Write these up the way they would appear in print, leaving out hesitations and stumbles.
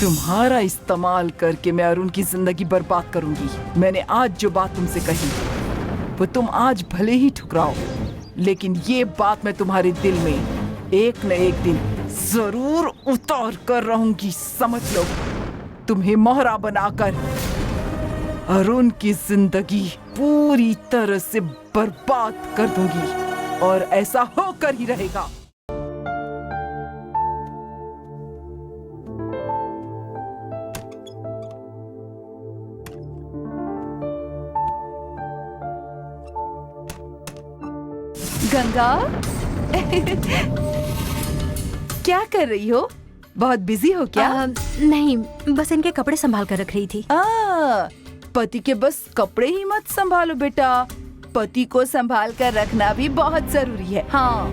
तुम्हारा इस्तेमाल करके मैं अरुण की जिंदगी बर्बाद करूंगी। मैंने आज जो बात तुमसे कही वो तुम आज भले ही ठुकराओ, लेकिन ये बात मैं तुम्हारे दिल में एक न एक दिन जरूर उतार कर रहूंगी। समझ लो, तुम्हें मोहरा बनाकर अरुण की जिंदगी पूरी तरह से बर्बाद कर दूंगी और ऐसा होकर ही रहेगा। गंगा क्या कर रही हो? बहुत बिजी हो क्या? नहीं, बस इनके कपड़े संभाल कर रख रही थी। पति के बस कपड़े ही मत संभालो बेटा, पति को संभाल कर रखना भी बहुत जरूरी है। हाँ,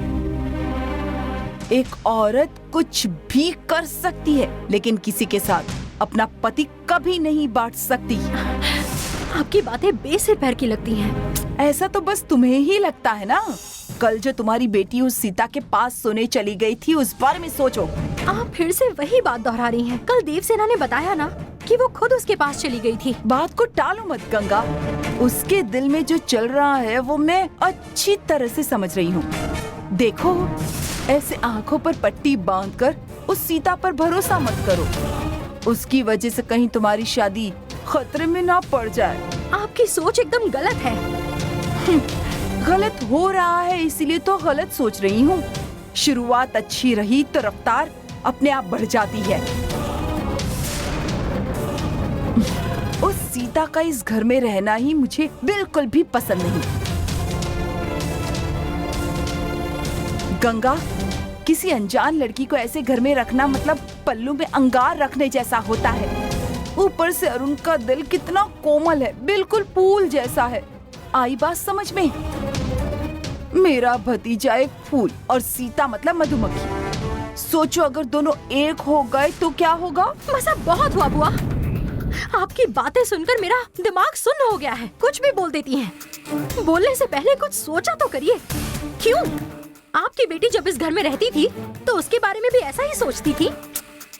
एक औरत कुछ भी कर सकती है, लेकिन किसी के साथ अपना पति कभी नहीं बांट सकती। आपकी बातें बेसिर पैर की लगती हैं। ऐसा तो बस तुम्हें ही लगता है ना। कल जो तुम्हारी बेटी उस सीता के पास सोने चली गई थी, उस बारे में सोचो। आप फिर से वही बात दोहरा रही हैं। कल देवसेना ने बताया ना कि वो खुद उसके पास चली गई थी। बात को टालो मत गंगा, उसके दिल में जो चल रहा है वो मैं अच्छी तरह से समझ रही हूँ। देखो, ऐसे आंखों पर पट्टी बांधकर उस सीता पर भरोसा मत करो। उसकी वजह से कहीं तुम्हारी शादी खतरे में ना पड़ जाए। आपकी सोच एकदम गलत है। गलत हो रहा है इसीलिए तो गलत सोच रही हूँ। शुरुआत अच्छी रही तो रफ्तार अपने आप बढ़ जाती है। उस सीता का इस घर में रहना ही मुझे बिल्कुल भी पसंद नहीं। गंगा, किसी अनजान लड़की को ऐसे घर में रखना मतलब पल्लू में अंगार रखने जैसा होता है। ऊपर से अरुण का दिल कितना कोमल है, बिल्कुल फूल जैसा है। आई बात समझ में? मेरा भतीजा एक फूल और सीता मतलब मधुमक्खी। सोचो अगर दोनों एक हो गए तो क्या होगा? मजा बहुत हुआ बुआ। आपकी बातें सुनकर मेरा दिमाग सुन्न हो गया है। कुछ भी बोल देती हैं। बोलने से पहले कुछ सोचा तो करिए। क्यों? आपकी बेटी जब इस घर में रहती थी तो उसके बारे में भी ऐसा ही सोचती थी।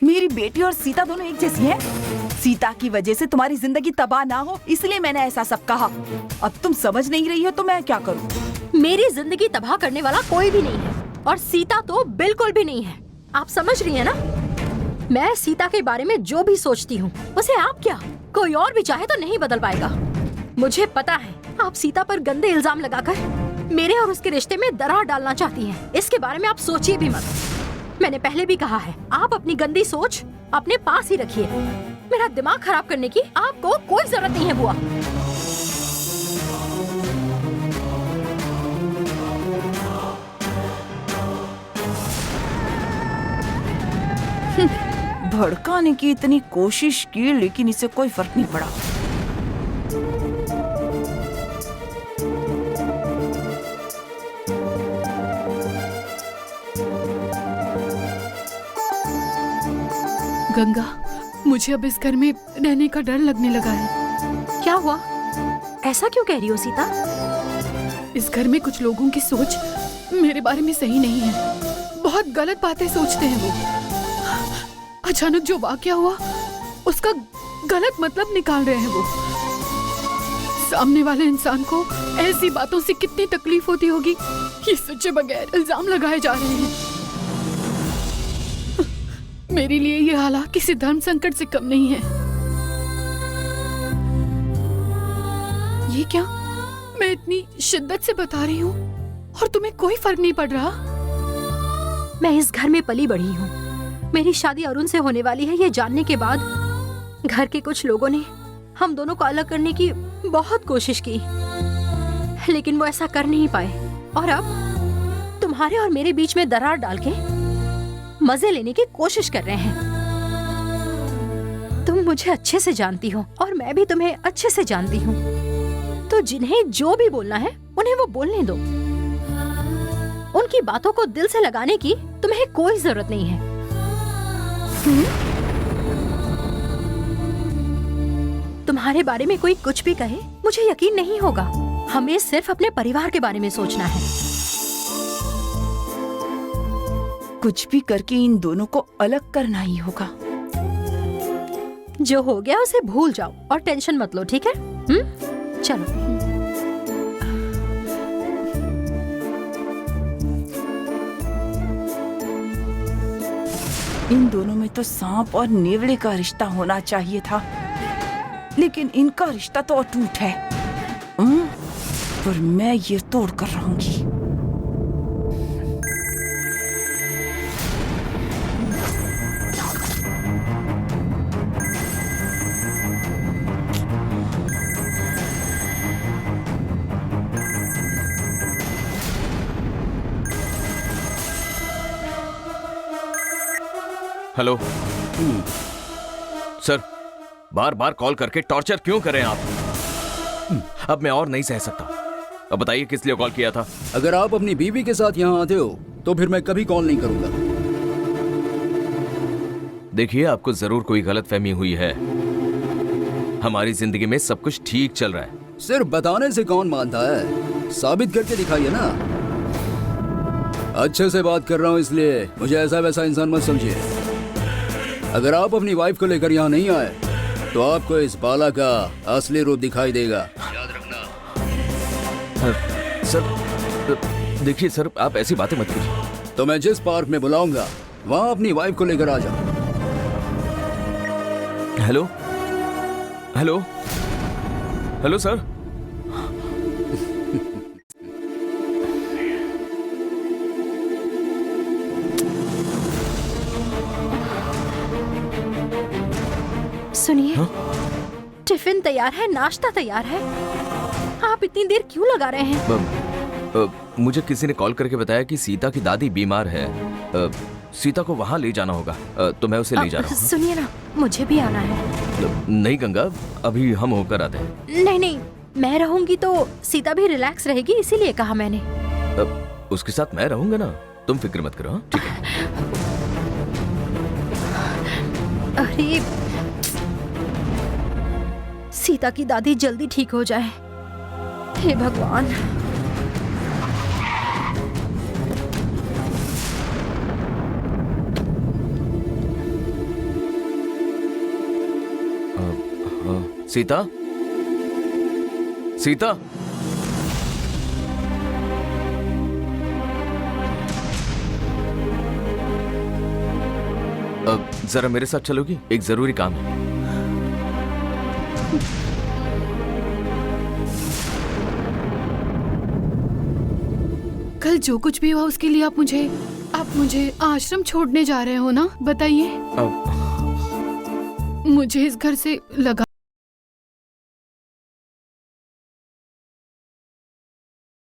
मेरी बेटी और सीता दोनों एक जैसी हैं। सीता की वजह से तुम्हारी जिंदगी तबाह ना हो इसलिए मैंने ऐसा सब कहा। अब तुम समझ नहीं रही हो तो मैं क्या करूं? मेरी जिंदगी तबाह करने वाला कोई भी नहीं है और सीता तो बिल्कुल भी नहीं है। आप समझ रही हैं ना? मैं सीता के बारे में जो भी सोचती हूँ उसे आप क्या कोई और भी चाहे तो नहीं बदल पाएगा। मुझे पता है आप सीता पर गंदे इल्जाम लगाकर मेरे और उसके रिश्ते में दरार डालना चाहती हैं। इसके बारे में आप सोचिए भी मत। मैंने पहले भी कहा है, आप अपनी गंदी सोच अपने पास ही रखिए। मेरा दिमाग खराब करने की आपको कोई जरूरत नहीं है बुआ। भड़काने की इतनी कोशिश की लेकिन इसे कोई फर्क नहीं पड़ा। गंगा, मुझे अब इस घर में रहने का डर लगने लगा है। क्या हुआ? ऐसा क्यों कह रही हो सीता? इस घर में कुछ लोगों की सोच मेरे बारे में सही नहीं है। बहुत गलत बातें सोचते हैं वो। अचानक जो वाकया हुआ उसका गलत मतलब निकाल रहे हैं वो। सामने वाले इंसान को ऐसी बातों से कितनी तकलीफ होती होगी, ये सोचे बगैर इल्जाम लगाए जा रहे हैं। मेरे लिए ये हालात किसी धर्म संकट से कम नहीं है। ये क्या? मैं इतनी शिद्दत से बता रही हूँ और तुम्हें कोई फर्क नहीं पड़ रहा? मैं इस घर में पली बढ़ी हूँ। मेरी शादी अरुण से होने वाली है ये जानने के बाद घर के कुछ लोगों ने हम दोनों को अलग करने की बहुत कोशिश की, लेकिन वो ऐसा कर नहीं पाए। और अब तुम्हारे और मेरे बीच में दरार डाल के मजे लेने की कोशिश कर रहे हैं। तुम मुझे अच्छे से जानती हो और मैं भी तुम्हें अच्छे से जानती हूँ, तो जिन्हें जो भी बोलना है उन्हें वो बोलने दो। उनकी बातों को दिल से लगाने की तुम्हें कोई जरूरत नहीं है। तुम्हारे बारे में कोई कुछ भी कहे मुझे यकीन नहीं होगा। हमें सिर्फ अपने परिवार के बारे में सोचना है। कुछ भी करके इन दोनों को अलग करना ही होगा। जो हो गया उसे भूल जाओ और टेंशन मत लो, ठीक है? चलो। इन दोनों में तो सांप और नेवले का रिश्ता होना चाहिए था, लेकिन इनका रिश्ता तो अटूट है। पर मैं ये तोड़ कर रहूंगी। हेलो सर, बार बार कॉल करके टॉर्चर क्यों करें आप? अब मैं और नहीं सह सकता। अब बताइए किस लिए कॉल किया था? अगर आप अपनी बीवी के साथ यहाँ आते हो तो फिर मैं कभी कॉल नहीं करूंगा। देखिए, आपको जरूर कोई गलतफहमी हुई है। हमारी जिंदगी में सब कुछ ठीक चल रहा है। सिर्फ बताने से कौन मानता है, साबित करके दिखाइए ना। अच्छे से बात कर रहा हूँ, इसलिए मुझे ऐसा वैसा इंसान मत समझिए। अगर आप अपनी वाइफ को लेकर यहाँ नहीं आए तो आपको इस बाला का असली रूप दिखाई देगा, याद रखना। सर देखिए सर, आप ऐसी बातें मत कीजिए। तो मैं जिस पार्क में बुलाऊंगा वहाँ अपनी वाइफ को लेकर आ जाओ। Hello hello hello sir. सुनिए, टिफिन तैयार है, नाश्ता तैयार है। आप इतनी देर क्यों लगा रहे हैं? मुझे किसी ने कॉल करके बताया कि सीता की दादी बीमार है। सीता को वहाँ ले जाना होगा, तो मैं उसे ले जा रहा हूँ। सुनिए ना, मुझे भी आना है। नहीं गंगा, अभी हम होकर आते हैं। नहीं नहीं, मैं रहूंगी तो सीता भी रिलैक्स रहेगी, इसीलिए कहा मैंने। उसके साथ मैं रहूंगा ना, तुम फिक्र मत करो। हाँ, ठीक है। अरे, सीता की दादी जल्दी ठीक हो जाए, हे भगवान। सीता, सीता, जरा मेरे साथ चलोगी? एक जरूरी काम है। कल जो कुछ भी हुआ उसके लिए आप मुझे आश्रम छोड़ने जा रहे हो ना? बताइए। मुझे इस घर से लगा